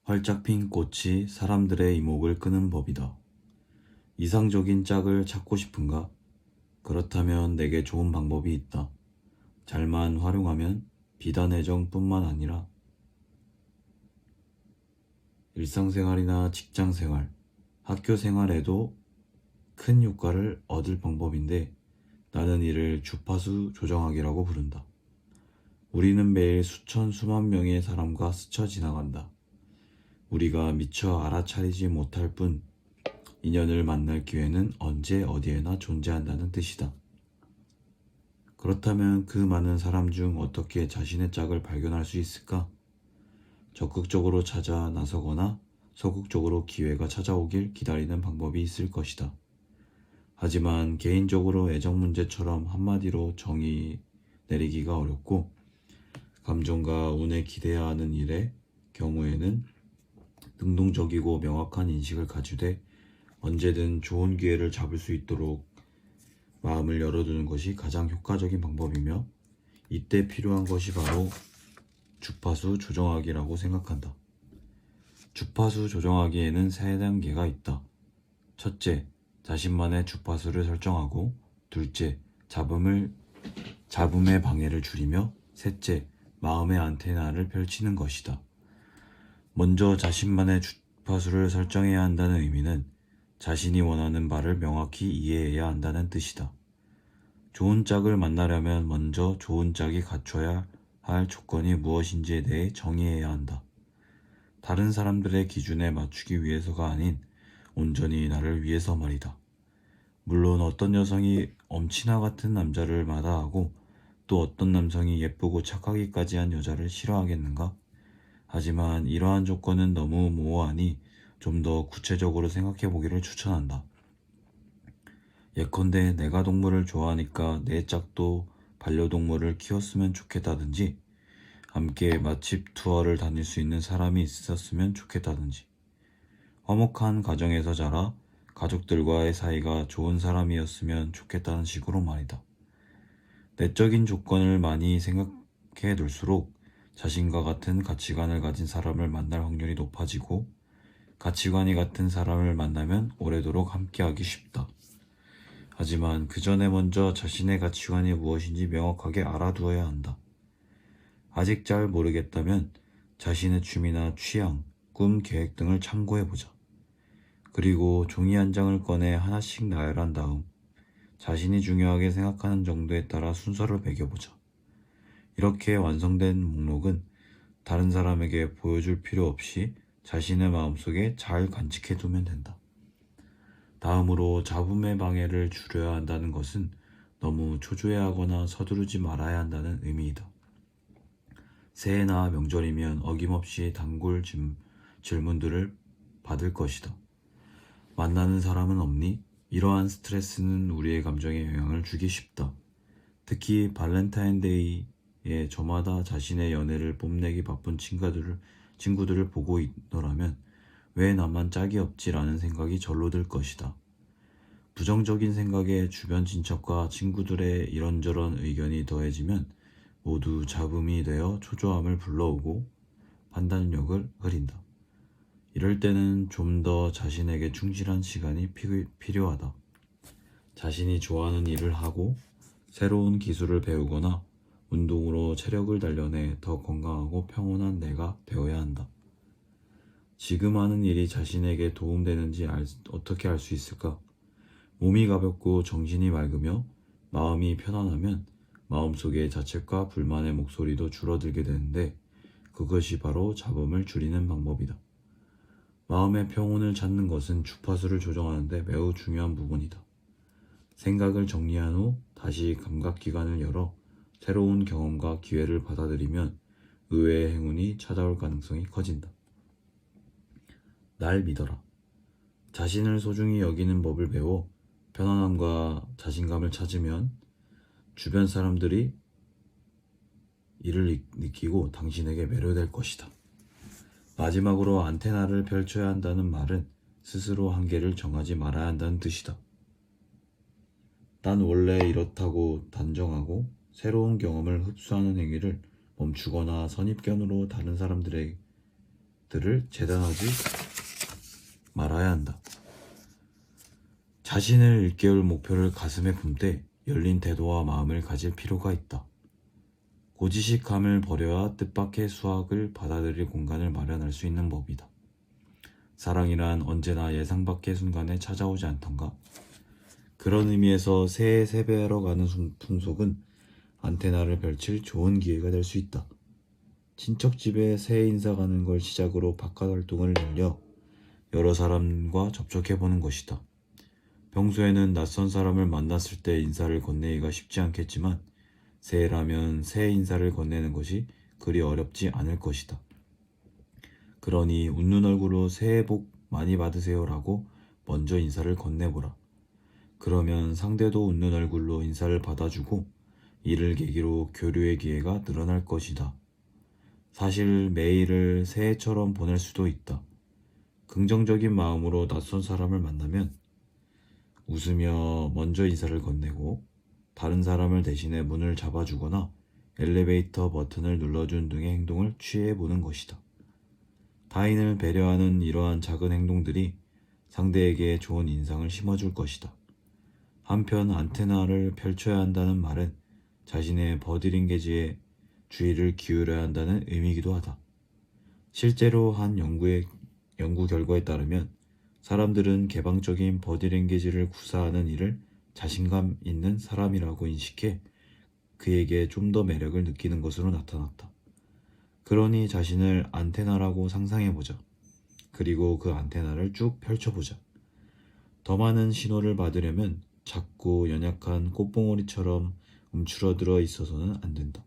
활짝 핀 꽃이 사람들의 이목을 끄는 법이다. 이상적인 짝을 찾고 싶은가? 그렇다면 내게 좋은 방법이 있다. 잘만 활용하면 비단 애정뿐만 아니라 일상생활이나 직장생활, 학교생활에도 큰 효과를 얻을 방법인데 나는 이를 주파수 조정하기라고 부른다. 우리는 매일 수천 수만 명의 사람과 스쳐 지나간다. 우리가 미처 알아차리지 못할 뿐 인연을 만날 기회는 언제 어디에나 존재한다는 뜻이다. 그렇다면 그 많은 사람 중 어떻게 자신의 짝을 발견할 수 있을까? 적극적으로 찾아 나서거나 소극적으로 기회가 찾아오길 기다리는 방법이 있을 것이다. 하지만 개인적으로 애정 문제처럼 한마디로 정의 내리기가 어렵고 감정과 운에 기대야 하는 일의 경우에는 능동적이고 명확한 인식을 가지되 언제든 좋은 기회를 잡을 수 있도록 마음을 열어두는 것이 가장 효과적인 방법이며 이때 필요한 것이 바로 주파수 조정하기라고 생각한다. 주파수 조정하기에는 세 단계가 있다. 첫째, 자신만의 주파수를 설정하고 둘째, 잡음의 방해를 줄이며 셋째, 마음의 안테나를 펼치는 것이다. 먼저 자신만의 주파수를 설정해야 한다는 의미는 자신이 원하는 바를 명확히 이해해야 한다는 뜻이다. 좋은 짝을 만나려면 먼저 좋은 짝이 갖춰야 할 조건이 무엇인지에 대해 정의해야 한다. 다른 사람들의 기준에 맞추기 위해서가 아닌 온전히 나를 위해서 말이다. 물론 어떤 여성이 엄친아 같은 남자를 마다하고 또 어떤 남성이 예쁘고 착하기까지 한 여자를 싫어하겠는가? 하지만 이러한 조건은 너무 모호하니 좀 더 구체적으로 생각해 보기를 추천한다. 예컨대 내가 동물을 좋아하니까 내 짝도 반려동물을 키웠으면 좋겠다든지 함께 맛집 투어를 다닐 수 있는 사람이 있었으면 좋겠다든지 화목한 가정에서 자라 가족들과의 사이가 좋은 사람이었으면 좋겠다는 식으로 말이다. 내적인 조건을 많이 생각해 둘수록 자신과 같은 가치관을 가진 사람을 만날 확률이 높아지고 가치관이 같은 사람을 만나면 오래도록 함께하기 쉽다. 하지만 그 전에 먼저 자신의 가치관이 무엇인지 명확하게 알아두어야 한다. 아직 잘 모르겠다면 자신의 취미나 취향, 꿈, 계획 등을 참고해보자. 그리고 종이 한 장을 꺼내 하나씩 나열한 다음 자신이 중요하게 생각하는 정도에 따라 순서를 매겨보자. 이렇게 완성된 목록은 다른 사람에게 보여줄 필요 없이 자신의 마음속에 잘 간직해두면 된다. 다음으로 잡음의 방해를 줄여야 한다는 것은 너무 초조해하거나 서두르지 말아야 한다는 의미이다. 새해나 명절이면 어김없이 단골 질문들을 받을 것이다. 만나는 사람은 없니? 이러한 스트레스는 우리의 감정에 영향을 주기 쉽다. 특히 발렌타인데이에 저마다 자신의 연애를 뽐내기 바쁜 친구들을 보고 있노라면 왜 나만 짝이 없지라는 생각이 절로 들 것이다. 부정적인 생각에 주변 친척과 친구들의 이런저런 의견이 더해지면 모두 잡음이 되어 초조함을 불러오고 판단력을 흐린다. 이럴 때는 좀 더 자신에게 충실한 시간이 필요하다. 자신이 좋아하는 일을 하고 새로운 기술을 배우거나 운동으로 체력을 단련해 더 건강하고 평온한 내가 되어야 한다. 지금 하는 일이 자신에게 도움되는지 어떻게 알 수 있을까? 몸이 가볍고 정신이 맑으며 마음이 편안하면 마음속의 자책과 불만의 목소리도 줄어들게 되는데 그것이 바로 잡음을 줄이는 방법이다. 마음의 평온을 찾는 것은 주파수를 조정하는 데 매우 중요한 부분이다. 생각을 정리한 후 다시 감각기관을 열어 새로운 경험과 기회를 받아들이면 의외의 행운이 찾아올 가능성이 커진다. 날 믿어라. 자신을 소중히 여기는 법을 배워 편안함과 자신감을 찾으면 주변 사람들이 이를 느끼고 당신에게 매료될 것이다. 마지막으로 안테나를 펼쳐야 한다는 말은 스스로 한계를 정하지 말아야 한다는 뜻이다. 난 원래 이렇다고 단정하고 새로운 경험을 흡수하는 행위를 멈추거나 선입견으로 다른 사람들의 것들을 재단하지 말아야 한다. 자신을 일깨울 목표를 가슴에 품되 열린 태도와 마음을 가질 필요가 있다. 고지식함을 버려야 뜻밖의 수학을 받아들일 공간을 마련할 수 있는 법이다. 사랑이란 언제나 예상 밖의 순간에 찾아오지 않던가? 그런 의미에서 새해 세배하러 가는 풍속은 안테나를 펼칠 좋은 기회가 될 수 있다. 친척집에 새해 인사 가는 걸 시작으로 바깥 활동을 늘려 여러 사람과 접촉해보는 것이다. 평소에는 낯선 사람을 만났을 때 인사를 건네기가 쉽지 않겠지만 새해라면 새해 인사를 건네는 것이 그리 어렵지 않을 것이다. 그러니 웃는 얼굴로 새해 복 많이 받으세요 라고 먼저 인사를 건네보라. 그러면 상대도 웃는 얼굴로 인사를 받아주고 이를 계기로 교류의 기회가 늘어날 것이다. 사실 매일을 새해처럼 보낼 수도 있다. 긍정적인 마음으로 낯선 사람을 만나면 웃으며 먼저 인사를 건네고 다른 사람을 대신해 문을 잡아주거나 엘리베이터 버튼을 눌러준 등의 행동을 취해보는 것이다. 타인을 배려하는 이러한 작은 행동들이 상대에게 좋은 인상을 심어줄 것이다. 한편 안테나를 펼쳐야 한다는 말은 자신의 버디링게지에 주의를 기울여야 한다는 의미이기도 하다. 실제로 한 연구 결과에 따르면 사람들은 개방적인 버디랭귀지를 구사하는 일을 자신감 있는 사람이라고 인식해 그에게 좀 더 매력을 느끼는 것으로 나타났다. 그러니 자신을 안테나라고 상상해보자. 그리고 그 안테나를 쭉 펼쳐보자. 더 많은 신호를 받으려면 작고 연약한 꽃봉오리처럼 움츠러들어 있어서는 안 된다.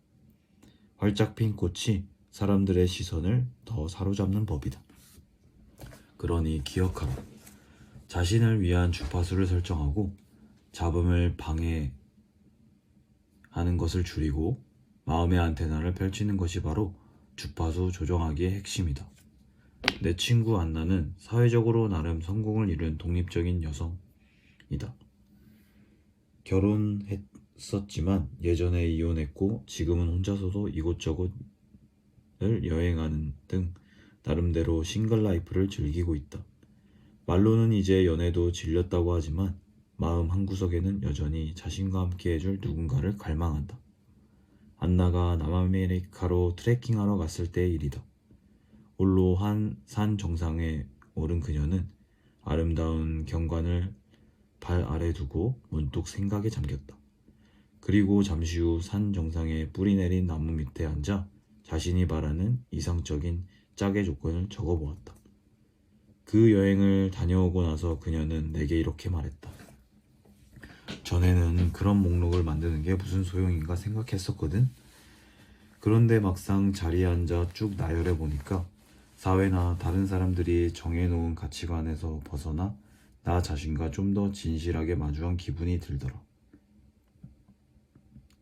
활짝 핀 꽃이 사람들의 시선을 더 사로잡는 법이다. 그러니 기억하라. 자신을 위한 주파수를 설정하고 잡음을 방해하는 것을 줄이고 마음의 안테나를 펼치는 것이 바로 주파수 조정하기의 핵심이다. 내 친구 안나는 사회적으로 나름 성공을 이룬 독립적인 여성이다. 결혼했었지만 예전에 이혼했고 지금은 혼자서도 이곳저곳을 여행하는 등 나름대로 싱글 라이프를 즐기고 있다. 말로는 이제 연애도 질렸다고 하지만 마음 한구석에는 여전히 자신과 함께 해줄 누군가를 갈망한다. 안나가 남아메리카로 트레킹하러 갔을 때의 일이다. 홀로 한 산 정상에 오른 그녀는 아름다운 경관을 발 아래 두고 문득 생각에 잠겼다. 그리고 잠시 후 산 정상에 뿌리 내린 나무 밑에 앉아 자신이 바라는 이상적인 짝의 조건을 적어보았다. 그 여행을 다녀오고 나서 그녀는 내게 이렇게 말했다. 전에는 그런 목록을 만드는 게 무슨 소용인가 생각했었거든. 그런데 막상 자리에 앉아 쭉 나열해 보니까 사회나 다른 사람들이 정해놓은 가치관에서 벗어나 나 자신과 좀 더 진실하게 마주한 기분이 들더라.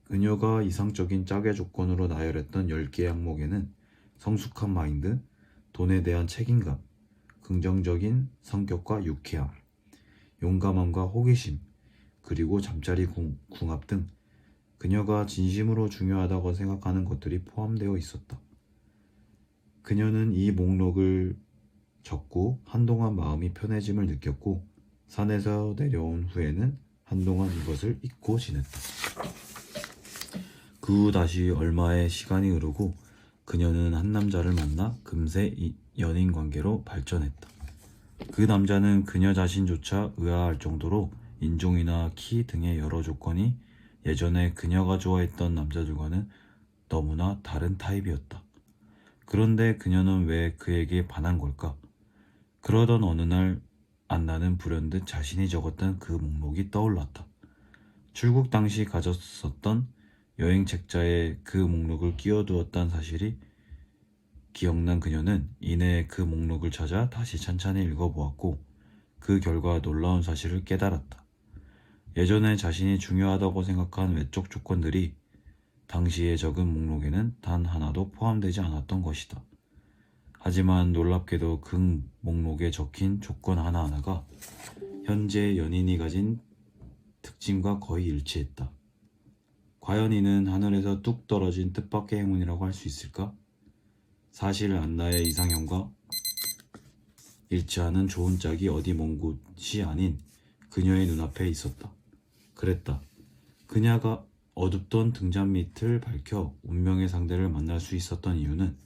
그녀가 이상적인 짝의 조건으로 나열했던 10개의 항목에는 성숙한 마인드, 돈에 대한 책임감, 긍정적인 성격과 유쾌함, 용감함과 호기심, 그리고 잠자리 궁합 등 그녀가 진심으로 중요하다고 생각하는 것들이 포함되어 있었다. 그녀는 이 목록을 적고 한동안 마음이 편해짐을 느꼈고 산에서 내려온 후에는 한동안 이것을 잊고 지냈다. 그 후 다시 얼마의 시간이 흐르고 그녀는 한 남자를 만나 금세 연인 관계로 발전했다. 그 남자는 그녀 자신조차 의아할 정도로 인종이나 키 등의 여러 조건이 예전에 그녀가 좋아했던 남자들과는 너무나 다른 타입이었다. 그런데 그녀는 왜 그에게 반한 걸까? 그러던 어느 날 안나는 불현듯 자신이 적었던 그 목록이 떠올랐다. 출국 당시 가졌었던 여행 책자에 그 목록을 끼워두었다는 사실이 기억난 그녀는 이내 그 목록을 찾아 다시 찬찬히 읽어보았고 그 결과 놀라운 사실을 깨달았다. 예전에 자신이 중요하다고 생각한 외적 조건들이 당시에 적은 목록에는 단 하나도 포함되지 않았던 것이다. 하지만 놀랍게도 그 목록에 적힌 조건 하나하나가 현재 연인이 가진 특징과 거의 일치했다. 과연 이는 하늘에서 뚝 떨어진 뜻밖의 행운이라고 할 수 있을까? 사실 안나의 이상형과 잃지 않은 좋은 짝이 어디 먼 곳이 아닌 그녀의 눈앞에 있었다. 그랬다. 그녀가 어둡던 등잔 밑을 밝혀 운명의 상대를 만날 수 있었던 이유는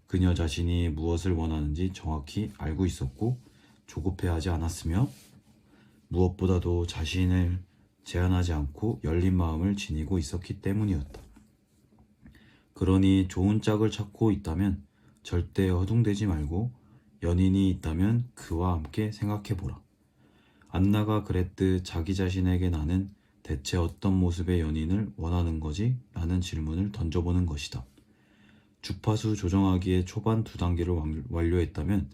그녀 자신이 무엇을 원하는지 정확히 알고 있었고 조급해하지 않았으며 무엇보다도 자신을 제한하지 않고 열린 마음을 지니고 있었기 때문이었다. 그러니 좋은 짝을 찾고 있다면 절대 허둥대지 말고 연인이 있다면 그와 함께 생각해보라. 안나가 그랬듯 자기 자신에게 나는 대체 어떤 모습의 연인을 원하는 거지? 라는 질문을 던져보는 것이다. 주파수 조정하기의 초반 2단계를 완료했다면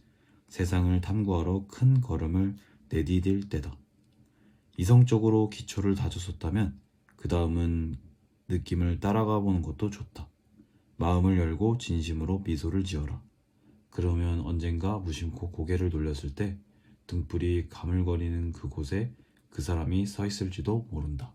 세상을 탐구하러 큰 걸음을 내디딜 때다. 이성적으로 기초를 다졌었다면 그 다음은 느낌을 따라가 보는 것도 좋다. 마음을 열고 진심으로 미소를 지어라. 그러면 언젠가 무심코 고개를 돌렸을 때 등불이 가물거리는 그곳에 그 사람이 서 있을지도 모른다.